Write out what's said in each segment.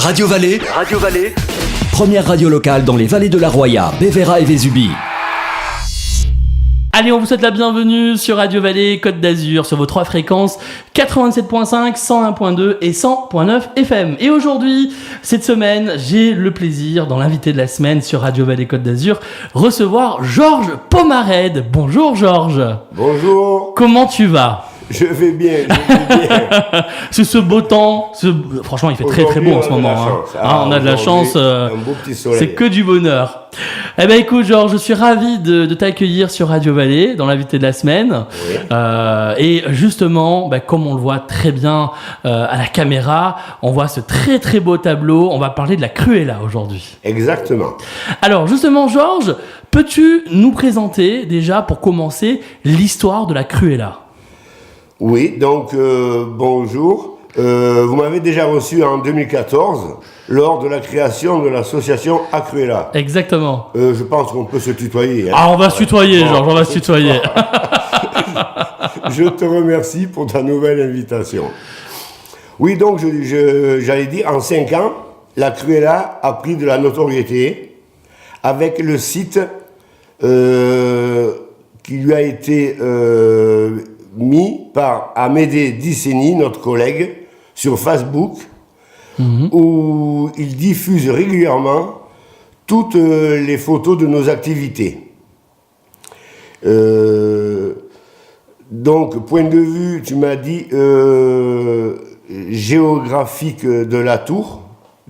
Radio Vallée. Radio Vallée. Première radio locale dans les vallées de la Roya, Bévéra et Vésubie. Allez, on vous souhaite la bienvenue sur Radio Vallée, Côte d'Azur, sur vos 3 fréquences 87.5, 101.2 et 100.9 FM. Et aujourd'hui, cette semaine, j'ai le plaisir, dans l'invité de la semaine sur Radio Vallée, Côte d'Azur, recevoir Georges Pomarède. Bonjour Georges. Bonjour. Comment tu vas ? Je vais bien. C'est ce beau temps, franchement il fait très très beau en ce moment. On a de la chance, un beau petit soleil. C'est que du bonheur. Eh ben écoute Georges, je suis ravi de t'accueillir sur Radio Vallée, dans l'invité de la semaine. Oui. Et justement, comme on le voit très bien à la caméra, on voit ce très très beau tableau. On va parler de la Cruella aujourd'hui. Exactement. Alors justement Georges, peux-tu nous présenter déjà pour commencer l'histoire de la Cruella ? Oui, donc bonjour. Vous m'avez déjà reçu en 2014 lors de la création de l'association Cruella. Exactement. Je pense qu'on peut se tutoyer. Hein. Ah, on va se tutoyer, Georges, on va se tutoyer. Je te remercie pour ta nouvelle invitation. Oui, donc j'allais dire, en 5 ans, la Cruella a pris de la notoriété avec le site qui lui a été mis par Amédée Diceni, notre collègue, sur Facebook, où il diffuse régulièrement toutes les photos de nos activités. Donc, point de vue, tu m'as dit, géographique de la tour.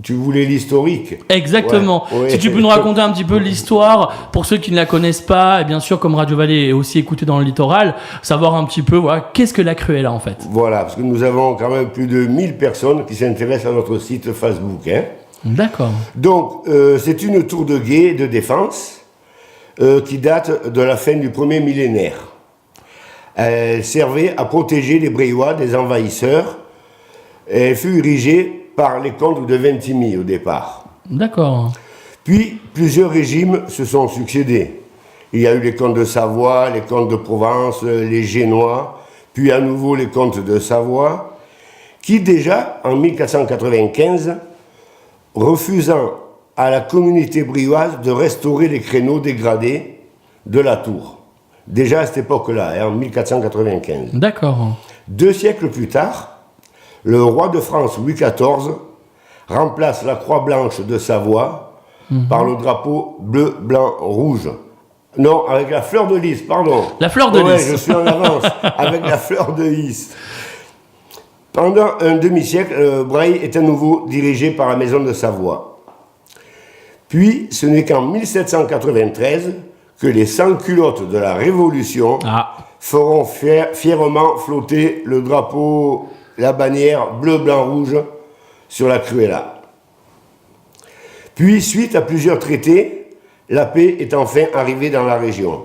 Tu voulais l'historique. Exactement. Ouais. Si tu peux nous raconter un petit peu l'histoire, pour ceux qui ne la connaissent pas, et bien sûr, comme Radio Vallée est aussi écoutée dans le littoral, savoir un petit peu, qu'est-ce que la Cruella en fait ? Voilà, parce que nous avons quand même plus de 1000 personnes qui s'intéressent à notre site Facebook. Hein. D'accord. Donc, c'est une tour de guet de défense qui date de la fin du premier millénaire. Elle servait à protéger les Bréois des envahisseurs. Elle fut érigée par les comtes de Ventimille au départ. D'accord. Puis, plusieurs régimes se sont succédés. Il y a eu les comtes de Savoie, les comtes de Provence, les Génois, puis à nouveau les comtes de Savoie, qui déjà, en 1495, refusant à la communauté brioise de restaurer les créneaux dégradés de la tour. Déjà à cette époque-là, en 1495. D'accord. 2 siècles plus tard, le roi de France, Louis XIV, remplace la croix blanche de Savoie par le drapeau bleu, blanc, rouge. Non, avec la fleur de lys, pardon. La fleur de lys. Oui, je suis en avance, avec la fleur de lys. Pendant un demi-siècle, Breil est à nouveau dirigé par la maison de Savoie. Puis, ce n'est qu'en 1793 que les sans-culottes de la Révolution feront fièrement flotter le drapeau, la bannière bleu, blanc, rouge sur la Cruella. Puis, suite à plusieurs traités, la paix est enfin arrivée dans la région.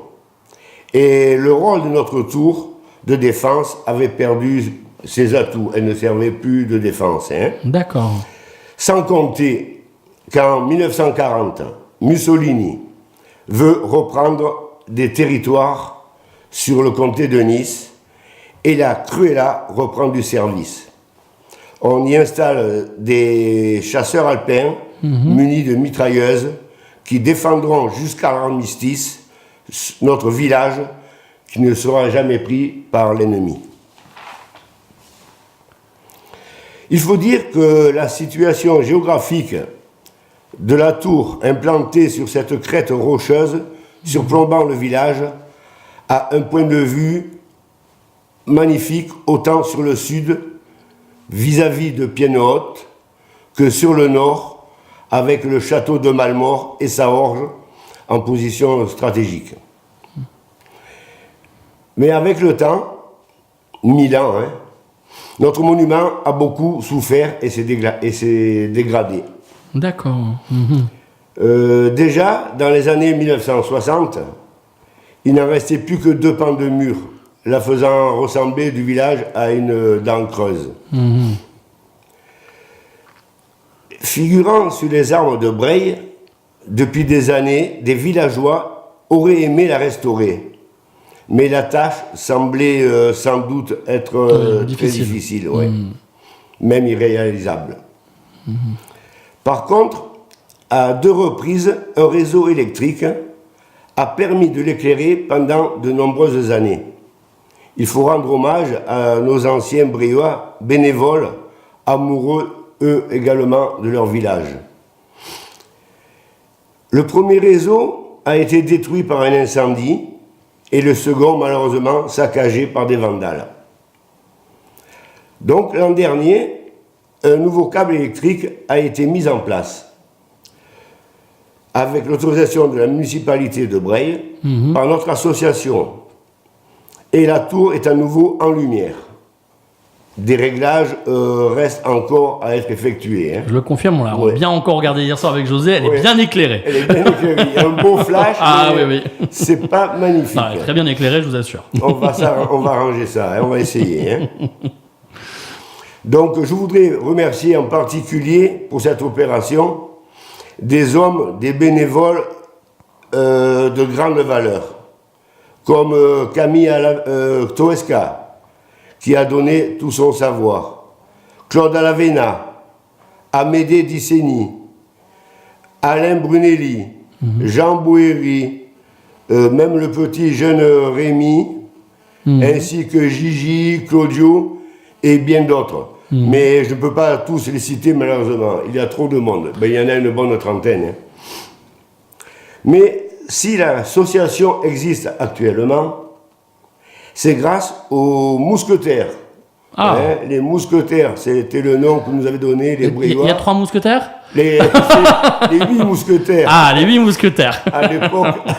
Et le rôle de notre tour de défense avait perdu ses atouts. Elle ne servait plus de défense. Hein. D'accord. Sans compter qu'en 1940, Mussolini veut reprendre des territoires sur le comté de Nice et la Cruella reprend du service. On y installe des chasseurs alpins munis de mitrailleuses qui défendront jusqu'à l'armistice notre village qui ne sera jamais pris par l'ennemi. Il faut dire que la situation géographique de la tour implantée sur cette crête rocheuse surplombant le village a un point de vue magnifique autant sur le sud vis-à-vis de Piennes-Hautes que sur le nord avec le château de Malmort et sa orge en position stratégique. Mais avec le temps, 1000 ans, notre monument a beaucoup souffert et s'est dégradé. D'accord. Déjà, dans les années 1960, il n'en restait plus que 2 pans de mur, la faisant ressembler du village à une dent creuse. Figurant sur les armes de Breil, depuis des années, des villageois auraient aimé la restaurer. Mais la tâche semblait sans doute être très difficile, même irréalisable. Par contre, à 2 reprises, un réseau électrique a permis de l'éclairer pendant de nombreuses années. Il faut rendre hommage à nos anciens Bréois, bénévoles, amoureux, eux également, de leur village. Le premier réseau a été détruit par un incendie et le second, malheureusement, saccagé par des vandales. Donc, l'an dernier, un nouveau câble électrique a été mis en place avec l'autorisation de la municipalité de Breil par notre association. Et la tour est à nouveau en lumière. Des réglages restent encore à être effectués. Hein. Je le confirme, on l'a bien encore regardé hier soir avec José, elle est bien éclairée. Elle est bien éclairée. Il y a un beau flash, mais c'est pas magnifique. Elle est très bien éclairée, je vous assure. On va arranger ça, hein, on va essayer. Hein. Donc, je voudrais remercier en particulier pour cette opération des hommes, des bénévoles de grande valeur, comme Camille Toesca, qui a donné tout son savoir, Claude Alavena, Amédée Diceni, Alain Brunelli, Jean Bouéry, même le petit jeune Rémi, ainsi que Gigi, Claudio et bien d'autres. Mais je ne peux pas tous les citer malheureusement, il y a trop de monde. Ben, il y en a une bonne trentaine. Hein. Mais si l'association existe actuellement, c'est grâce aux mousquetaires. Ah. Hein, les mousquetaires, c'était le nom que nous avaient donné les Bréois. Il y a 3 mousquetaires ? Les 8 mousquetaires. Ah, les 8 mousquetaires. À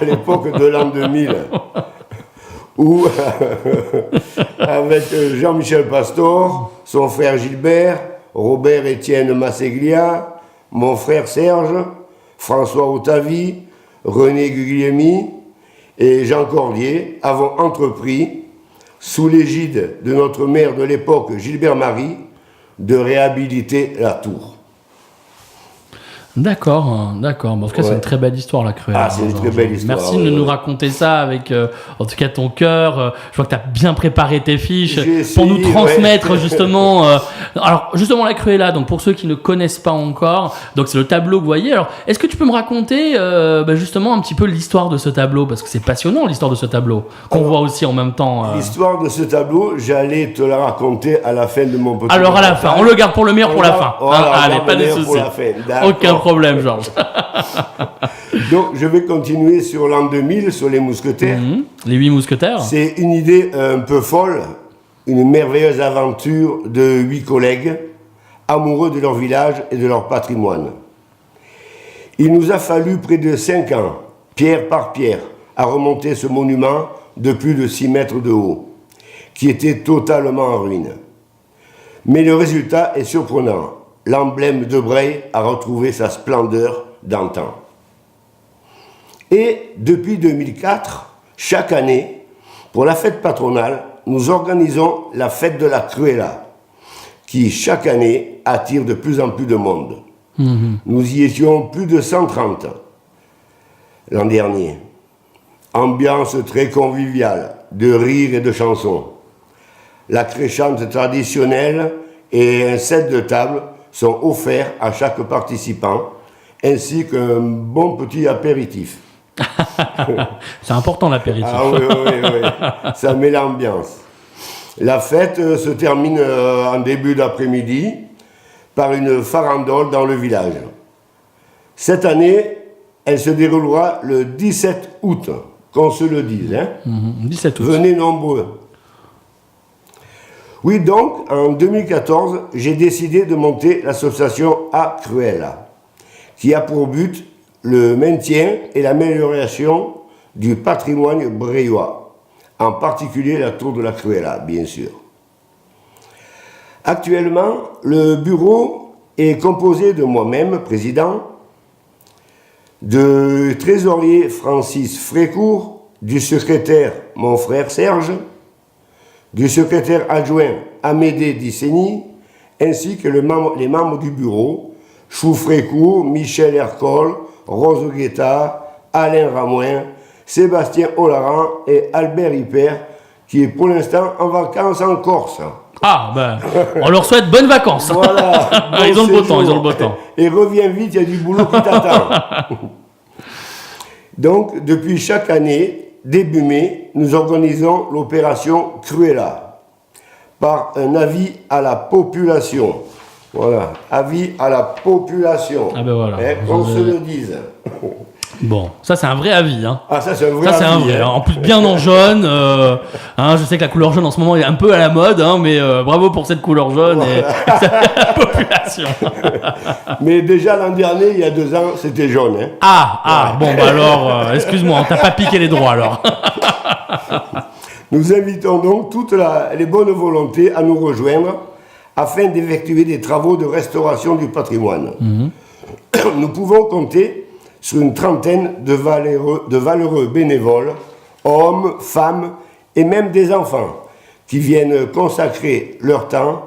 l'époque de l'an 2000. Où, avec Jean-Michel Pastor, son frère Gilbert, Robert-Étienne Masseglia, mon frère Serge, François Otavi, René Guglielmi et Jean Cordier avons entrepris, sous l'égide de notre maire de l'époque, Gilbert Marie, de réhabiliter la tour. D'accord. Bon, en tout cas, c'est une très belle histoire, la Cruella. Ah, c'est une très belle histoire. Merci de nous raconter ça avec, en tout cas, ton cœur. Je vois que tu as bien préparé tes fiches pour nous transmettre, justement. Alors, justement, la Cruella, donc pour ceux qui ne connaissent pas encore, donc c'est le tableau que vous voyez. Alors, est-ce que tu peux me raconter, justement, un petit peu l'histoire de ce tableau ? Parce que c'est passionnant, l'histoire de ce tableau, qu'on voit aussi en même temps. L'histoire de ce tableau, j'allais te la raconter à la fin de mon petit. Alors, à la fin, on le garde pour le meilleur pour la fin. Allez, pas de soucis. Aucun problème, Georges. Donc, je vais continuer sur l'an 2000, sur les mousquetaires. Les 8 mousquetaires. C'est une idée un peu folle, une merveilleuse aventure de 8 collègues, amoureux de leur village et de leur patrimoine. Il nous a fallu près de 5 ans, pierre par pierre, à remonter ce monument de plus de 6 mètres de haut, qui était totalement en ruine. Mais le résultat est surprenant. L'emblème de Breil a retrouvé sa splendeur d'antan. Et depuis 2004, chaque année, pour la fête patronale, nous organisons la fête de la Cruella, qui chaque année attire de plus en plus de monde. Nous y étions plus de 130 l'an dernier. Ambiance très conviviale, de rires et de chansons. La créchante traditionnelle et un set de table sont offerts à chaque participant, ainsi qu'un bon petit apéritif. C'est important l'apéritif. Ah oui, ça met l'ambiance. La fête se termine en début d'après-midi par une farandole dans le village. Cette année, elle se déroulera le 17 août, qu'on se le dise. Hein. 17 août. Venez nombreux. Oui, donc, en 2014, j'ai décidé de monter l'association A Cruella, qui a pour but le maintien et l'amélioration du patrimoine bréois, en particulier la tour de la Cruella, bien sûr. Actuellement, le bureau est composé de moi-même, président, de trésorier Francis Frécourt, du secrétaire mon frère Serge, du secrétaire adjoint Amédée Diceni, ainsi que les membres du bureau, Chou Frécourt, Michel Hercole, Rose Guetta, Alain Ramoin, Sébastien Olaran et Albert Hyper, qui est pour l'instant en vacances en Corse. Ah, ben, on leur souhaite bonnes vacances. Voilà. Ils ont le beau temps, ils ont le beau temps. Et reviens vite, il y a du boulot qui t'attend. Donc, depuis chaque année, début mai, nous organisons l'opération Cruella par un avis à la population. Voilà, avis à la population. Ah ben voilà. Qu'on se le dise. Bon, ça c'est un vrai avis. Hein. Ah, ça c'est un vrai Ça c'est un avis. vrai. En plus bien en jaune. Je sais que la couleur jaune en ce moment est un peu à la mode, hein, mais bravo pour cette couleur jaune et la population. Mais déjà l'an dernier, il y a 2 ans, c'était jaune. Hein. Bon bah alors, excuse-moi, on t'a pas piqué les droits alors. Nous invitons donc toutes les bonnes volontés à nous rejoindre afin d'effectuer des travaux de restauration du patrimoine. Nous pouvons compter sur une trentaine de valeureux bénévoles, hommes, femmes et même des enfants, qui viennent consacrer leur temps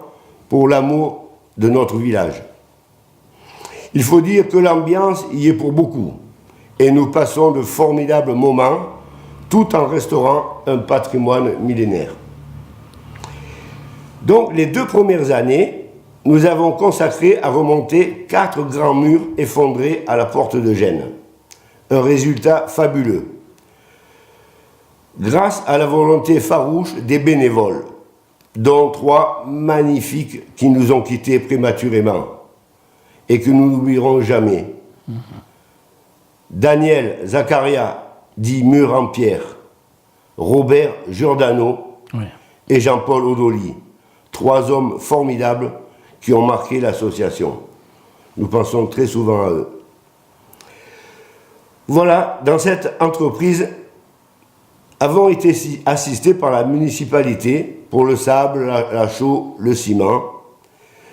pour l'amour de notre village. Il faut dire que l'ambiance y est pour beaucoup, et nous passons de formidables moments, tout en restaurant un patrimoine millénaire. Donc, les 2 premières années, nous avons consacré à remonter 4 grands murs effondrés à la porte de Gênes. Un résultat fabuleux. Grâce à la volonté farouche des bénévoles, dont 3 magnifiques qui nous ont quittés prématurément et que nous n'oublierons jamais. Daniel Zacharia, dit Mur en pierre, Robert Giordano et Jean-Paul Odoli, 3 hommes formidables qui ont marqué l'association. Nous pensons très souvent à eux. Voilà, dans cette entreprise, avons été assistés par la municipalité pour le sable, la chaux, le ciment,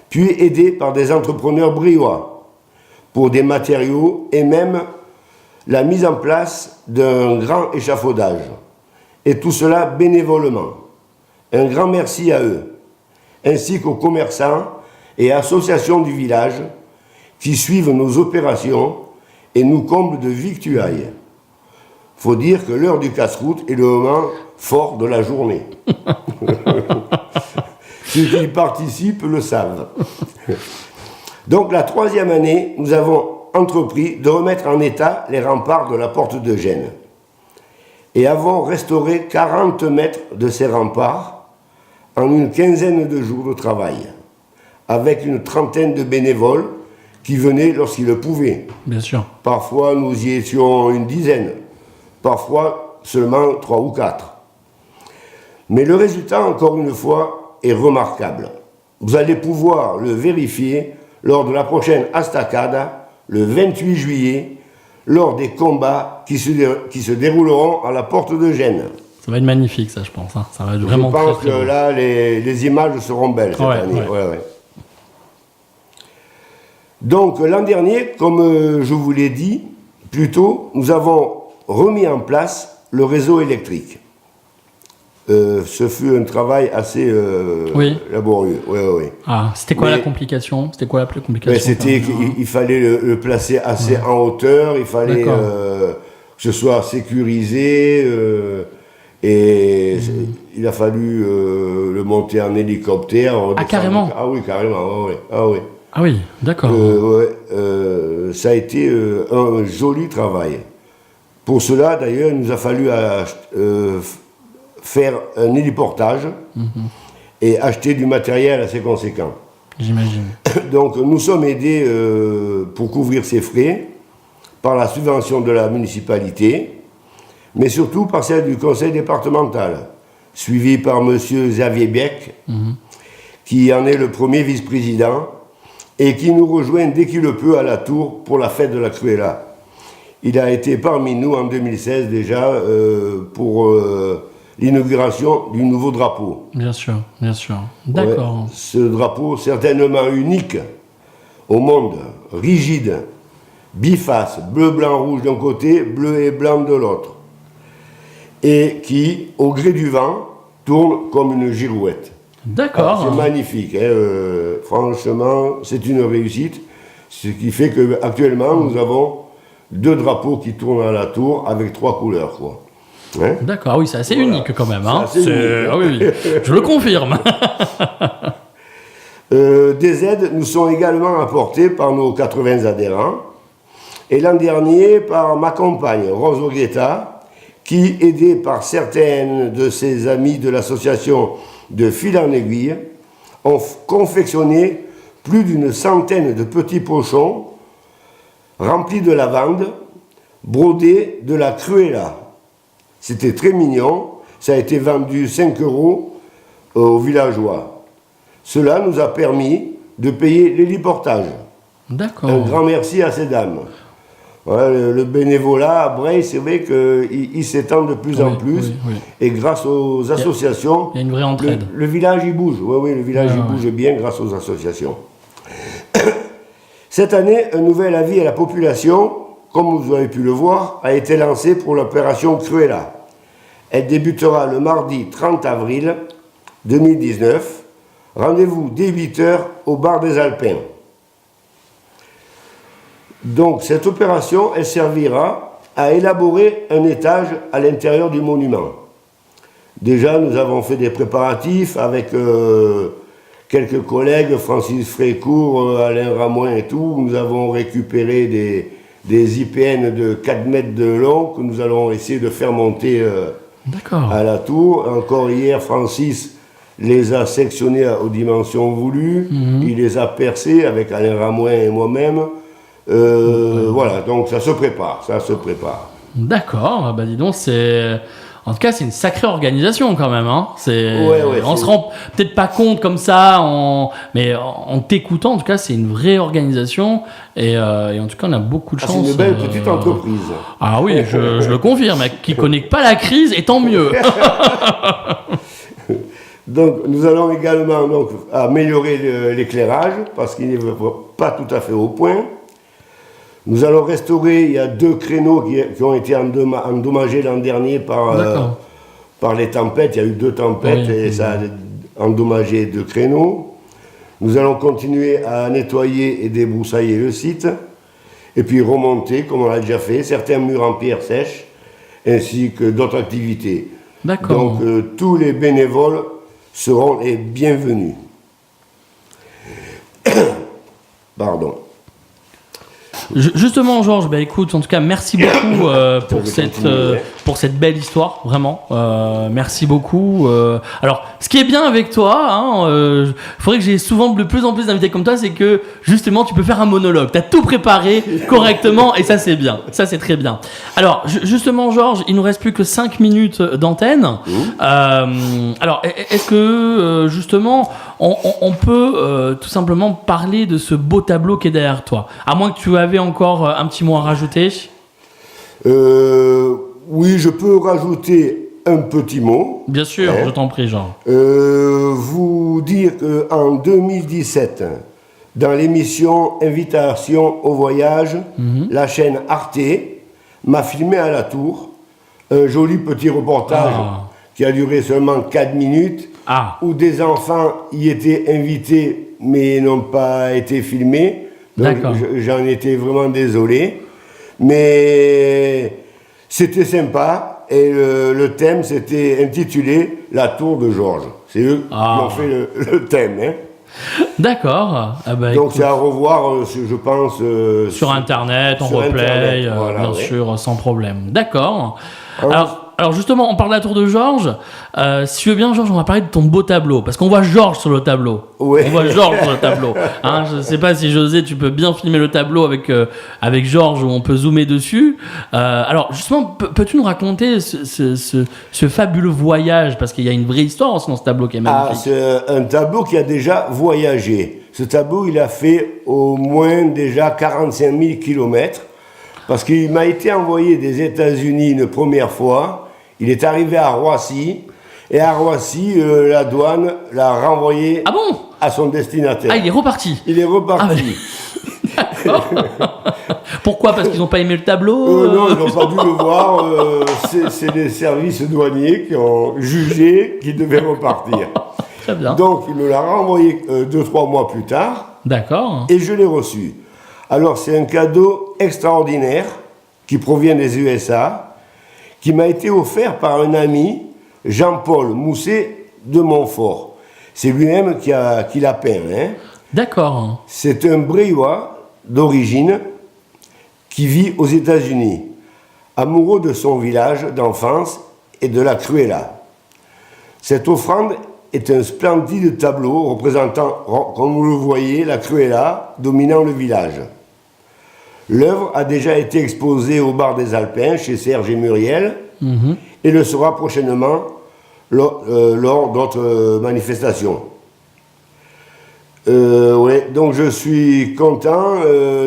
puis aidés par des entrepreneurs briois pour des matériaux et même la mise en place d'un grand échafaudage. Et tout cela bénévolement. Un grand merci à eux, ainsi qu'aux commerçants et associations du village qui suivent nos opérations et nous comblent de victuailles. Faut dire que l'heure du casse-croûte est le moment fort de la journée. Ceux qui y participent le savent. Donc la 3e année, nous avons entrepris de remettre en état les remparts de la porte de Gênes et avons restauré 40 mètres de ces remparts en une quinzaine de jours de travail, avec une trentaine de bénévoles qui venaient lorsqu'ils le pouvaient. Bien sûr. Parfois, nous y étions une dizaine, parfois seulement 3 ou 4. Mais le résultat, encore une fois, est remarquable. Vous allez pouvoir le vérifier lors de la prochaine Astacada, le 28 juillet, lors des combats qui se dérouleront à la porte de Gênes. Ça va être magnifique, ça, je pense. Hein. Ça va être vraiment je pense très, très que beau. là, les images seront belles cette année. Ouais. Donc, l'an dernier, comme je vous l'ai dit plus tôt, nous avons remis en place le réseau électrique. Ce fut un travail assez laborieux. Oui. Ah, c'était quoi la complication? C'était quoi la plus complication? C'était qu'il fallait le placer assez en hauteur, il fallait que ce soit sécurisé, et il a fallu le monter en hélicoptère. Carrément? Ah oui, carrément, Ah oui, d'accord. Ça a été un joli travail. Pour cela, d'ailleurs, il nous a fallu faire un héliportage et acheter du matériel assez conséquent. J'imagine. Donc, nous sommes aidés pour couvrir ces frais par la subvention de la municipalité, mais surtout par celle du conseil départemental, suivi par M. Xavier Beck, qui en est le premier vice-président, et qui nous rejoint dès qu'il le peut à la Tour pour la fête de la Cruella. Il a été parmi nous en 2016 déjà pour l'inauguration du nouveau drapeau. Bien sûr. D'accord. Ce drapeau certainement unique au monde, rigide, biface, bleu, blanc, rouge d'un côté, bleu et blanc de l'autre, et qui, au gré du vent, tourne comme une girouette. D'accord. C'est magnifique, franchement, c'est une réussite, ce qui fait qu'actuellement, nous avons 2 drapeaux qui tournent à la Tour avec 3 couleurs, quoi. Hein. D'accord, oui, c'est assez unique quand même. Hein. C'est assez unique, hein. Ah oui, je le confirme. Des aides nous sont également apportées par nos 80 adhérents. Et l'an dernier, par ma compagne, Rose Ogueta, qui, aidée par certaines de ses amies de l'association de Fil en Aiguille, ont confectionné plus d'une centaine de petits pochons remplis de lavande, brodés de la Cruella. C'était très mignon, ça a été vendu 5 € aux villageois. Cela nous a permis de payer l'héliportage. D'accord. Un grand merci à ces dames. Voilà, le bénévolat à Breil, c'est vrai qu'il s'étend de plus en plus. Oui. Et grâce aux associations, Il y a une vraie entraide. le village il bouge. Oui, le village il bouge bien grâce aux associations. Cette année, un nouvel avis à la population, comme vous avez pu le voir, a été lancé pour l'opération Cruella. Elle débutera le mardi 30 avril 2019. Rendez-vous dès 8h au bar des Alpins. Donc cette opération, elle servira à élaborer un étage à l'intérieur du monument. Déjà, nous avons fait des préparatifs avec quelques collègues, Francis Frécourt, Alain Ramoin et tout. Nous avons récupéré des IPN de 4 mètres de long que nous allons essayer de faire monter à la tour. Encore hier, Francis les a sectionnés aux dimensions voulues. Il les a percés avec Alain Ramoin et moi-même. Voilà, donc ça se prépare. D'accord, bah dis donc, en tout cas, c'est une sacrée organisation quand même. Hein. On se rend peut-être pas compte comme ça, mais en t'écoutant, en tout cas, c'est une vraie organisation. Et en tout cas, on a beaucoup de chance. C'est une belle petite entreprise. Ah oui, je le confirme. Qui ne connaît pas la crise, et tant mieux. Donc, nous allons également améliorer l'éclairage parce qu'il n'est pas tout à fait au point. Nous allons restaurer, il y a 2 créneaux qui ont été endommagés l'an dernier par les tempêtes. Il y a eu 2 tempêtes et ça a endommagé 2 créneaux. Nous allons continuer à nettoyer et débroussailler le site et puis remonter, comme on l'a déjà fait, certains murs en pierre sèche ainsi que d'autres activités. D'accord. Donc, tous les bénévoles seront les bienvenus. Pardon. Justement, Georges, bah écoute, en tout cas, merci beaucoup pour cette belle histoire, vraiment. Merci beaucoup. Alors, ce qui est bien avec toi, faudrait que j'ai souvent de plus en plus d'invités comme toi, c'est que justement, tu peux faire un monologue. T'as tout préparé correctement et ça, c'est bien. Ça, c'est très bien. Alors, justement, Georges, il nous reste plus que 5 minutes d'antenne. Alors, est-ce que justement, on peut tout simplement parler de ce beau tableau qui est derrière toi, à moins que tu avais encore un petit mot à rajouter. Oui, je peux rajouter un petit mot. Bien sûr, je t'en prie, Jean. Vous dire qu'en 2017, dans l'émission Invitation au voyage, la chaîne Arte m'a filmé à la tour un joli petit reportage qui a duré seulement 4 minutes, où des enfants y étaient invités mais n'ont pas été filmés. Donc j'en étais vraiment désolé. Mais c'était sympa et le thème s'était intitulé La Tour de Georges. C'est eux qui ont fait le thème. Hein. D'accord. Donc écoute, c'est à revoir, je pense... sur Internet, en replay, voilà, bien sûr, sans problème. D'accord. Alors justement, on parle de la Tour de Georges. Si tu veux bien, Georges, on va parler de ton beau tableau. Parce qu'on voit Georges sur le tableau. Ouais. On voit Georges sur le tableau. Je ne sais pas si José, tu peux bien filmer le tableau avec Georges, où on peut zoomer dessus. Alors justement, peux-tu nous raconter ce fabuleux voyage? Parce qu'il y a une vraie histoire aussi dans ce tableau qui est magnifique. C'est un tableau qui a déjà voyagé. Ce tableau, il a fait au moins déjà 45 000 kilomètres. Parce qu'il m'a été envoyé des États-Unis une première fois. Il est arrivé à Roissy. Et à Roissy, la douane l'a renvoyé à son destinataire. Ah, il est reparti. Il est reparti. D'accord. Pourquoi? Parce qu'ils n'ont pas aimé le tableau Non, ils n'ont pas dû le voir. C'est les services douaniers qui ont jugé qu'il devait repartir. Très bien. Donc, il me l'a renvoyé 2-3 mois plus tard. D'accord. Et je l'ai reçu. Alors, c'est un cadeau extraordinaire qui provient des USA, qui m'a été offert par un ami, Jean-Paul Mousset de Montfort. C'est lui-même qui l'a peint. Hein. D'accord. C'est un Bréois d'origine qui vit aux États-Unis, amoureux de son village d'enfance et de la Cruella. Cette offrande est un splendide tableau représentant, comme vous le voyez, la Cruella dominant le village. L'œuvre a déjà été exposée au Bar des Alpins chez Serge et Muriel et le sera prochainement lors d'autres manifestations. Ouais, donc je suis content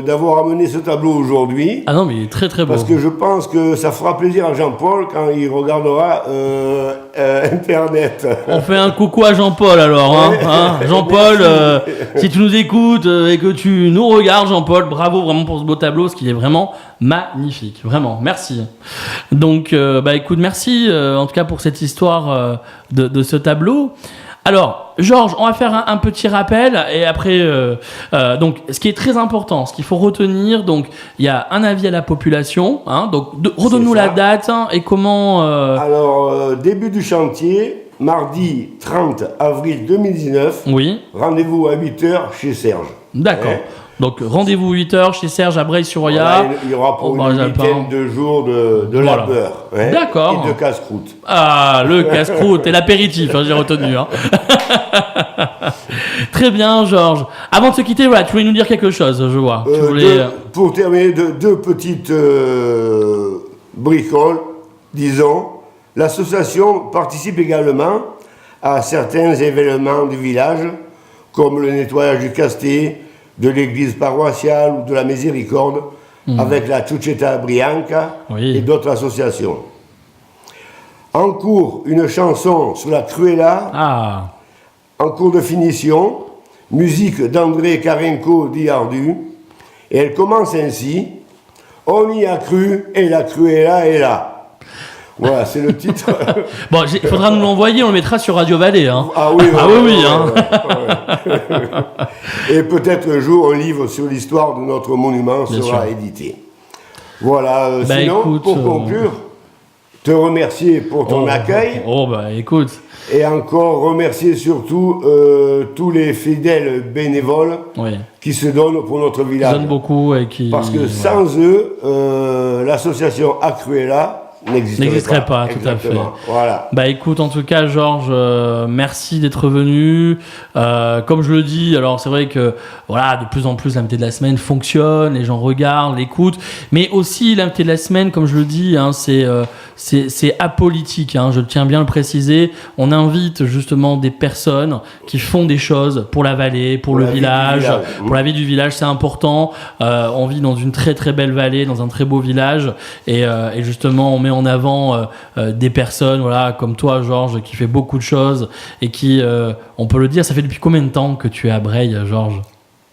d'avoir amené ce tableau aujourd'hui. Ah non, mais il est très très beau. Parce que je pense que ça fera plaisir à Jean-Paul quand il regardera Internet. On fait un coucou à Jean-Paul alors. Hein Jean-Paul, si tu nous écoutes et que tu nous regardes, Jean-Paul, bravo vraiment pour ce beau tableau, ce qui est vraiment magnifique. Vraiment, merci. Donc, écoute, merci en tout cas pour cette histoire de ce tableau. Alors, Georges, on va faire un petit rappel et après, donc, ce qui est très important, ce qu'il faut retenir, donc, il y a un avis à la population, hein, donc, redonne-nous la date et comment. Alors, début du chantier, mardi 30 avril 2019. Oui. Rendez-vous à 8h chez Serge. D'accord. Hein. Donc, rendez-vous 8h chez Serge à Breil-sur-Roya. Voilà, il y aura pour une vingtaine de jours de labeur. Hein, d'accord. Et de casse-croûte. Ah, le casse-croûte et l'apéritif, j'ai retenu. Hein. Très bien, Georges. Avant de se quitter, voilà, tu voulais nous dire quelque chose, je vois. Pour terminer, deux petites bricoles, disons. L'association participe également à certains événements du village, comme le nettoyage du Casté, de l'église paroissiale ou de la Miséricorde, avec la Ciucetta Brianca et d'autres associations. En cours, une chanson sur la Cruella, en cours de finition, musique d'André Karenko d'Iardu, et elle commence ainsi, « On y a cru et la Cruella est là ». Voilà, c'est le titre. Bon, il faudra nous l'envoyer, on le mettra sur Radio Vallée. Hein. Ah oui, oui. Hein. Et peut-être un jour, un livre sur l'histoire de notre monument Bien sera sûr. édité. Voilà, sinon, écoute, pour conclure, te remercier pour ton accueil. Écoute. Et encore remercier surtout tous les fidèles bénévoles qui se donnent pour notre village. Ils donnent beaucoup et qui... Parce que sans eux, l'association Acruella n'existerait pas. Tout à fait. Voilà. Écoute, en tout cas, Georges, merci d'être venu. Comme je le dis, alors c'est vrai que voilà, de plus en plus l'invité de la semaine fonctionne, les gens regardent, l'écoutent, mais aussi l'invité de la semaine, comme je le dis, hein, c'est apolitique. Hein, je tiens bien à le préciser. On invite justement des personnes qui font des choses pour la vallée, pour le village, pour la vie du village. C'est important. On vit dans une très très belle vallée, dans un très beau village, et justement, on met en avant des personnes, voilà, comme toi, Georges, qui fait beaucoup de choses et qui, on peut le dire, ça fait depuis combien de temps que tu es à Breil, Georges ?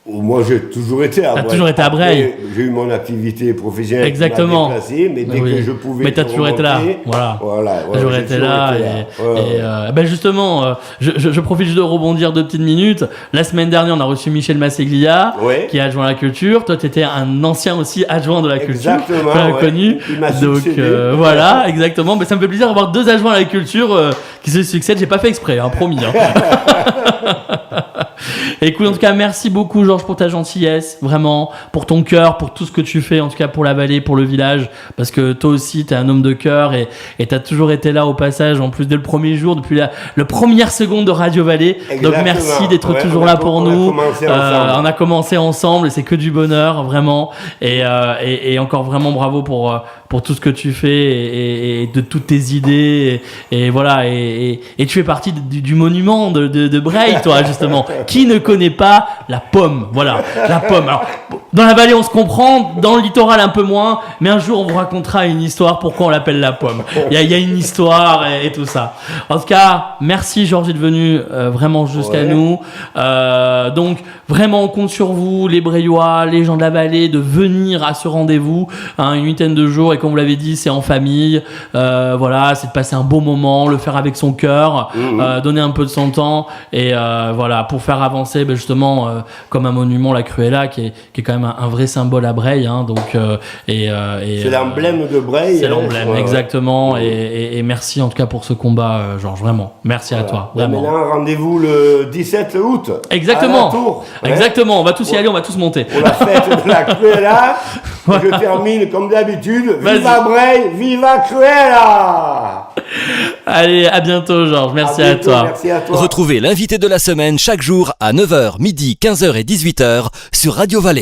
Moi, j'ai toujours été à Breil. Toujours été à Breil. J'ai eu mon activité professionnelle. Exactement. Qui m'a déplacé, mais dès que je pouvais. Mais t'as toujours été là. Voilà. T'as toujours été là. Justement, je profite juste de rebondir 2 petites minutes. La semaine dernière, on a reçu Michel Masseglia, qui est adjoint à la culture. Toi, tu étais un ancien aussi adjoint de la culture. Exactement. Connu. Il m'a donc voilà, exactement. Mais ça me fait plaisir d'avoir 2 adjoints à la culture qui se succèdent. J'ai pas fait exprès, hein, promis. Hein. Écoute, en tout cas, merci beaucoup, Georges, pour ta gentillesse, vraiment, pour ton cœur, pour tout ce que tu fais, en tout cas pour la vallée, pour le village, parce que toi aussi, t'es un homme de cœur et t'as toujours été là au passage, en plus dès le premier jour, depuis la première seconde de Radio Vallée. Exactement. Donc merci d'être toujours là pour nous. On a commencé ensemble et c'est que du bonheur, vraiment. Et encore vraiment bravo pour tout ce que tu fais et de toutes tes idées. Et voilà, et tu fais partie du monument de Breil, toi, justement. Qui ne connaît pas la pomme? Voilà, la pomme. Alors, dans la vallée, on se comprend, dans le littoral, un peu moins, mais un jour, on vous racontera une histoire pourquoi on l'appelle la pomme. Il y a une histoire et tout ça. En tout cas, merci, Georges, d'être venu vraiment jusqu'à nous. Donc, vraiment, on compte sur vous, les Breillois, les gens de la vallée, de venir à ce rendez-vous, une huitaine de jours. Et comme vous l'avez dit, c'est en famille. Voilà, c'est de passer un beau moment, le faire avec son cœur, donner un peu de son temps et voilà, pour faire avancer justement comme un monument la Cruella qui est quand même un vrai symbole à Breil. Hein, donc c'est l'emblème de Breil. C'est l'emblème, exactement. Et merci en tout cas pour ce combat, Georges. Vraiment, merci à toi. Vraiment. Maintenant, rendez-vous le 17 août. Exactement. À la Tour, exactement. On va tous y aller, on va tous monter. Pour la fête de la Cruella. Je termine comme d'habitude. Viva Breil, viva Cruella. Allez, à bientôt, Georges. Merci à toi. Merci à toi. Retrouvez l'invité de la semaine chaque jour à 9h, midi, 15h et 18h sur Radio Vallée.